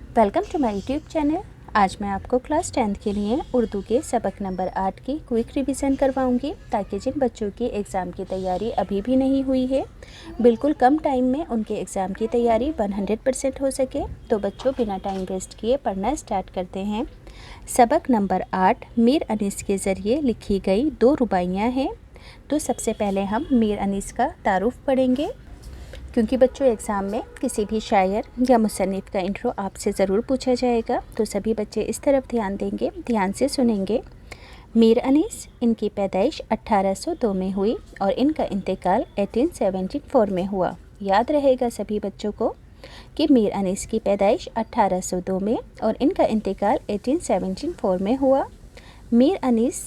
Welcome to my YouTube channel. आज मैं आपको क्लास 10th के लिए उर्दू के सबक नंबर 8 की क्विक रिवीजन करवाऊंगी, ताकि जिन बच्चों की एग्ज़ाम की तैयारी अभी भी नहीं हुई है, बिल्कुल कम टाइम में उनके एग्ज़ाम की तैयारी 100% हो सके। तो बच्चों, बिना टाइम वेस्ट किए पढ़ना स्टार्ट करते हैं। सबक नंबर 8 मीर अनीस के ज़रिए लिखी गई 2 रुबाइयाँ हैं। तो सबसे पहले हम मीर अनीस का तारुफ पढ़ेंगे, क्योंकि बच्चों एग्ज़ाम में किसी भी शायर या मुसन्निफ़ का इंट्रो आपसे ज़रूर पूछा जाएगा। तो सभी बच्चे इस तरफ ध्यान देंगे, ध्यान से सुनेंगे। मीर अनीस, इनकी पैदाइश 1802 में हुई और इनका इंतकाल 1874 में हुआ। याद रहेगा सभी बच्चों को कि मीर अनीस की पैदाइश 1802 में और इनका इंतकाल 1874 में हुआ। मीर अनीस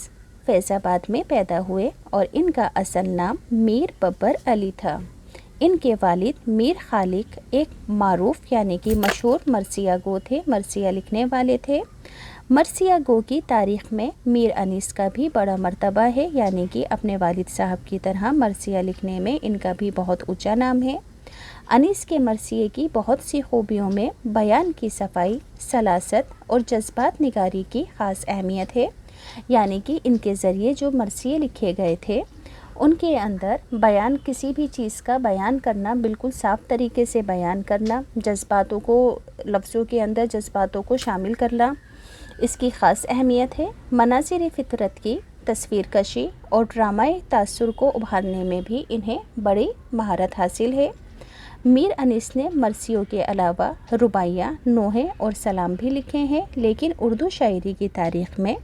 फैज़ाबाद में पैदा हुए और इनका असल नाम मीर बब्बर अली था। इनके वालिद मीर खालिक एक मारूफ यानी कि मशहूर मरसिया गो थे, मरसिया लिखने वाले थे। मरसिया गो की तारीख़ में मीर अनीस का भी बड़ा मर्तबा है, यानी कि अपने वालिद साहब की तरह मरसिया लिखने में इनका भी बहुत ऊंचा नाम है। अनीस के मरसिए की बहुत सी खूबियों में बयान की सफाई, सलासत और जज्बात निगारी की ख़ास अहमियत है। यानी कि इनके ज़रिए जो मरसिए लिखे गए थे, उनके अंदर बयान, किसी भी चीज़ का बयान करना, बिल्कुल साफ़ तरीके से बयान करना, जज्बातों को, लफ्ज़ों के अंदर जज्बातों को शामिल करना, इसकी ख़ास अहमियत है। मनाज़िर फ़ितरत की तस्वीर कशी और ड्रामाई तासुर को उभारने में भी इन्हें बड़ी महारत हासिल है। मीर अनीस ने मरसियों के अलावा रुबाइयाँ, नोहे और सलाम भी लिखे हैं, लेकिन उर्दू शायरी की तारीख़ में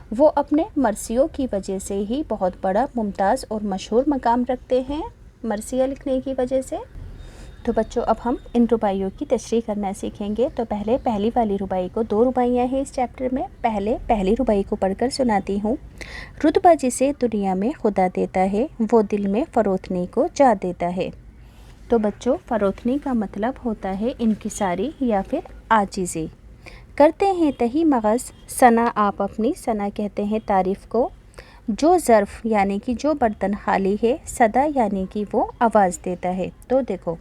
वो अपने मरसियों की वजह से ही बहुत बड़ा, मुमताज़ और मशहूर मकाम रखते हैं, मरसिया लिखने की वजह से। तो बच्चों, अब हम इन रुबाइयों की तशरीह करना सीखेंगे। तो पहले पहली वाली रुबाई को, 2 रुबाइयाँ हैं इस चैप्टर में। पहले पहली रुबाई को पढ़कर सुनाती हूँ। रुतबा जिसे दुनिया में खुदा देता है, वो दिल में फ़रोतनी को जा देता है। तो बच्चों, फ़रोतनी का मतलब होता है इनकिसारी या फिर आजिज़ी। करते हैं तही मगज़ सना आप अपनी, सना कहते हैं तारीफ़ को। जो ज़र्फ़ यानी कि जो बर्तन खाली है, सदा यानी कि वो आवाज़ देता है। तो देखो,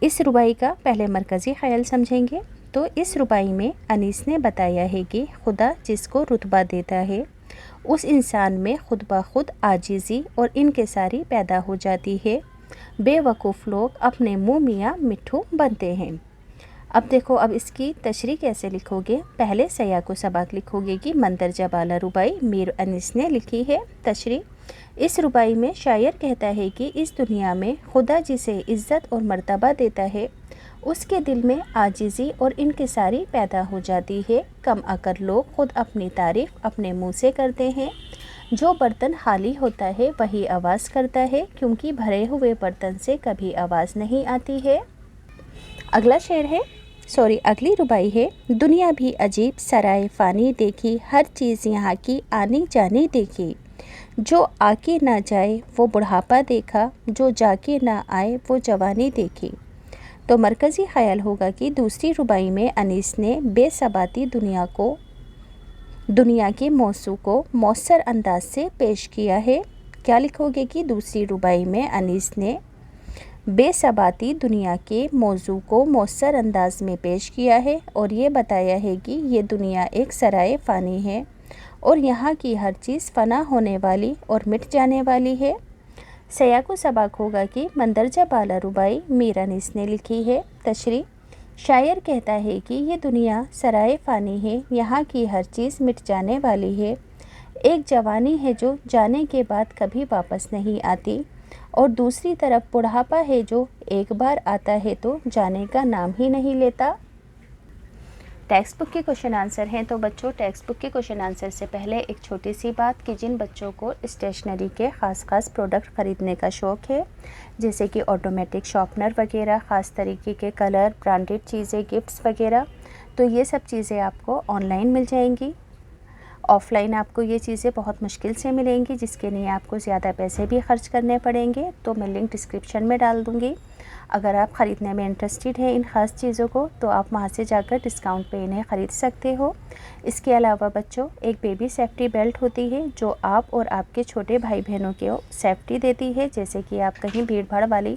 इस रुबाई का पहले मरकज़ी ख़याल समझेंगे। तो इस रुबाई में अनीस ने बताया है कि खुदा जिसको रुतबा देता है, उस इंसान में खुद ब खुद आजिज़ी और इनकिसारी पैदा हो जाती है। बेवकूफ़ लोग अपने मुँह मियाँ मिट्ठू बनते हैं। अब देखो, अब इसकी तशरीह कैसे लिखोगे। पहले सयाको सबाक लिखोगे कि मंदरजा बाला रुबाई मीर अनीस ने लिखी है। तशरीह, इस रुबाई में शायर कहता है कि इस दुनिया में खुदा जिसे इज़्ज़त और मर्तबा देता है, उसके दिल में आजिज़ी और इनकिसारी पैदा हो जाती है। कम अकल लोग खुद अपनी तारीफ़ अपने मुँह से करते हैं। जो बर्तन खाली होता है वही आवाज़ करता है, क्योंकि भरे हुए बर्तन से कभी आवाज़ नहीं आती है। अगली रुबाई है। दुनिया भी अजीब सराय फ़ानी देखी, हर चीज़ यहाँ की आनी जानी देखी। जो आके ना जाए वो बुढ़ापा देखा, जो जाके ना आए वो जवानी देखी। तो मरकज़ी ख़याल होगा कि दूसरी रुबाई में अनीस ने बेसबाती दुनिया के मौसू को मौसर अंदाज से पेश किया है। क्या लिखोगे कि दूसरी रुबाई में अनीस ने बेसबाती दुनिया के मौजू को मौसर अंदाज में पेश किया है और ये बताया है कि ये दुनिया एक सराय फ़ानी है और यहाँ की हर चीज़ फ़ना होने वाली और मिट जाने वाली है। सयाको सबाक होगा कि मंदरजा बाला रुबाई मीर अनीस ने लिखी है। तशरीह, शायर कहता है कि ये दुनिया सराय फ़ानी है, यहाँ की हर चीज़ मिट जाने वाली है। एक जवानी है जो जाने के बाद कभी वापस नहीं आती, और दूसरी तरफ बुढ़ापा है जो एक बार आता है तो जाने का नाम ही नहीं लेता। टेक्स्ट बुक के क्वेश्चन आंसर हैं। तो बच्चों, टेक्स्ट बुक के क्वेश्चन आंसर से पहले एक छोटी सी बात कि जिन बच्चों को स्टेशनरी के ख़ास प्रोडक्ट ख़रीदने का शौक़ है, जैसे कि ऑटोमेटिक शॉर्पनर वगैरह, ख़ास तरीके के कलर, ब्रांडेड चीज़ें, गिफ्ट्स वगैरह, तो ये सब चीज़ें आपको ऑनलाइन मिल जाएंगी। ऑफ़लाइन आपको ये चीज़ें बहुत मुश्किल से मिलेंगी, जिसके लिए आपको ज़्यादा पैसे भी खर्च करने पड़ेंगे। तो मैं लिंक डिस्क्रिप्शन में डाल दूँगी, اگر آپ خریدنے میں انٹرسٹڈ ہیں ان خاص چیزوں کو تو آپ وہاں سے جا کر ڈسکاؤنٹ پہ انہیں خرید سکتے ہو۔ اس کے علاوہ بچوں ایک بیبی سیفٹی بیلٹ ہوتی ہے جو آپ اور آپ کے چھوٹے بھائی بہنوں کو سیفٹی دیتی ہے، جیسے کہ آپ کہیں بھیڑ بھاڑ والی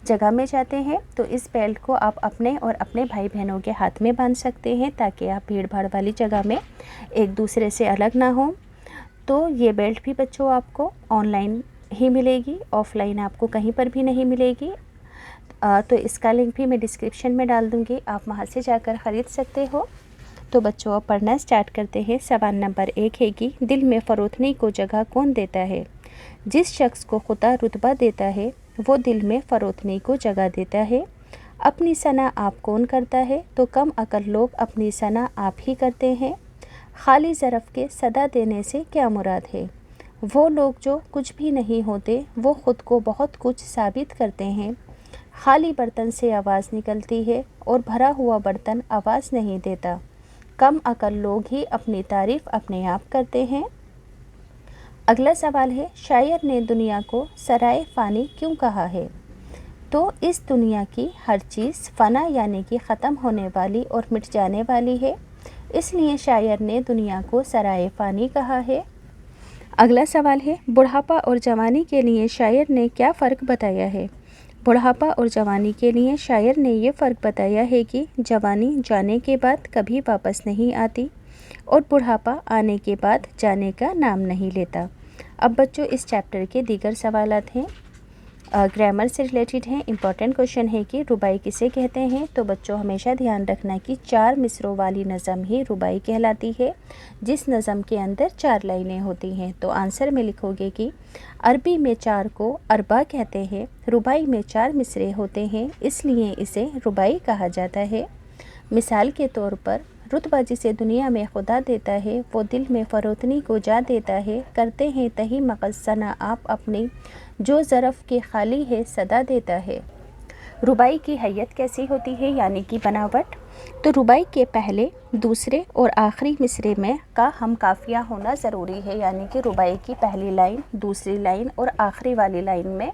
جگہ میں جاتے ہیں تو اس بیلٹ کو آپ اپنے اور اپنے بھائی بہنوں کے ہاتھ میں باندھ سکتے ہیں تاکہ آپ بھیڑ بھاڑ والی جگہ میں ایک دوسرے سے الگ نہ ہوں۔ تو یہ بیلٹ بھی بچوں آپ کو آن لائن ہی ملے گی، آف لائن آپ کو کہیں پر بھی نہیں ملے گی، تو اس کا لنک بھی میں ڈسکرپشن میں ڈال دوں گی، آپ وہاں سے جا کر خرید سکتے ہو۔ تو بچوں اب پڑھنا سٹارٹ کرتے ہیں۔ سوال نمبر 1 ہے کہ دل میں فروتنی کو جگہ کون دیتا ہے؟ جس شخص کو خدا رتبہ دیتا ہے وہ دل میں فروتنی کو جگہ دیتا ہے۔ اپنی ثنا آپ کون کرتا ہے؟ تو کم عقل لوگ اپنی ثنا آپ ہی کرتے ہیں۔ خالی ظرف کے صدا دینے سے کیا مراد ہے؟ وہ لوگ جو کچھ بھی نہیں ہوتے وہ خود کو بہت کچھ ثابت کرتے ہیں۔ خالی برتن سے آواز نکلتی ہے اور بھرا ہوا برتن آواز نہیں دیتا۔ کم عقل لوگ ہی اپنی تعریف اپنے آپ کرتے ہیں۔ اگلا سوال ہے، شاعر نے دنیا کو سرائے فانی کیوں کہا ہے؟ تو اس دنیا کی ہر چیز فنا یعنی کہ ختم ہونے والی اور مٹ جانے والی ہے، اس لیے شاعر نے دنیا کو سرائے فانی کہا ہے۔ اگلا سوال ہے، بڑھاپا اور جوانی کے لیے شاعر نے کیا فرق بتایا ہے؟ بڑھاپا اور جوانی کے لیے شاعر نے یہ فرق بتایا ہے کہ جوانی جانے کے بعد کبھی واپس نہیں آتی اور بڑھاپا آنے کے بعد جانے کا نام نہیں لیتا۔ اب بچوں اس چیپٹر کے دیگر سوالات ہیں، گرامر سے ریلیٹڈ ہیں۔ امپورٹنٹ کوشچن ہے کہ ربائی کسے کہتے ہیں؟ تو بچوں ہمیشہ دھیان رکھنا کہ 4 مصروں والی نظم ہی ربائی کہلاتی ہے، جس نظم کے اندر 4 لائنیں ہوتی ہیں۔ تو آنسر میں لکھو گے کہ عربی میں 4 کو اربع کہتے ہیں، ربائی میں 4 مصرے ہوتے ہیں، اس لیے اسے ربائی کہا جاتا ہے۔ مثال کے طور پر رتبہ جسے دنیا میں خدا دیتا ہے وہ دل میں فروتنی کو جا دیتا ہے، کرتے ہیں تہی مغز ثنا آپ اپنی جو ظرف کے خالی ہے صدا دیتا ہے۔ ربائی کی حیت کیسی ہوتی ہے یعنی کہ بناوٹ؟ تو ربائی کے پہلے، دوسرے اور آخری مصرے میں کا ہم قافیہ ہونا ضروری ہے، یعنی کہ ربائی کی پہلی لائن، دوسری لائن اور آخری والی لائن میں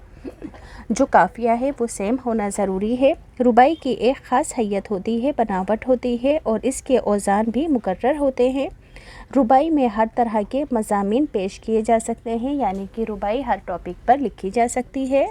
جو قافیہ ہے وہ سیم ہونا ضروری ہے۔ ربائی کی ایک خاص حیت ہوتی ہے، بناوٹ ہوتی ہے اور اس کے اوزان بھی مقرر ہوتے ہیں۔ ربائی میں ہر طرح کے مضامین پیش کیے جا سکتے ہیں، یعنی کہ ربائی ہر ٹاپک پر لکھی جا سکتی ہے۔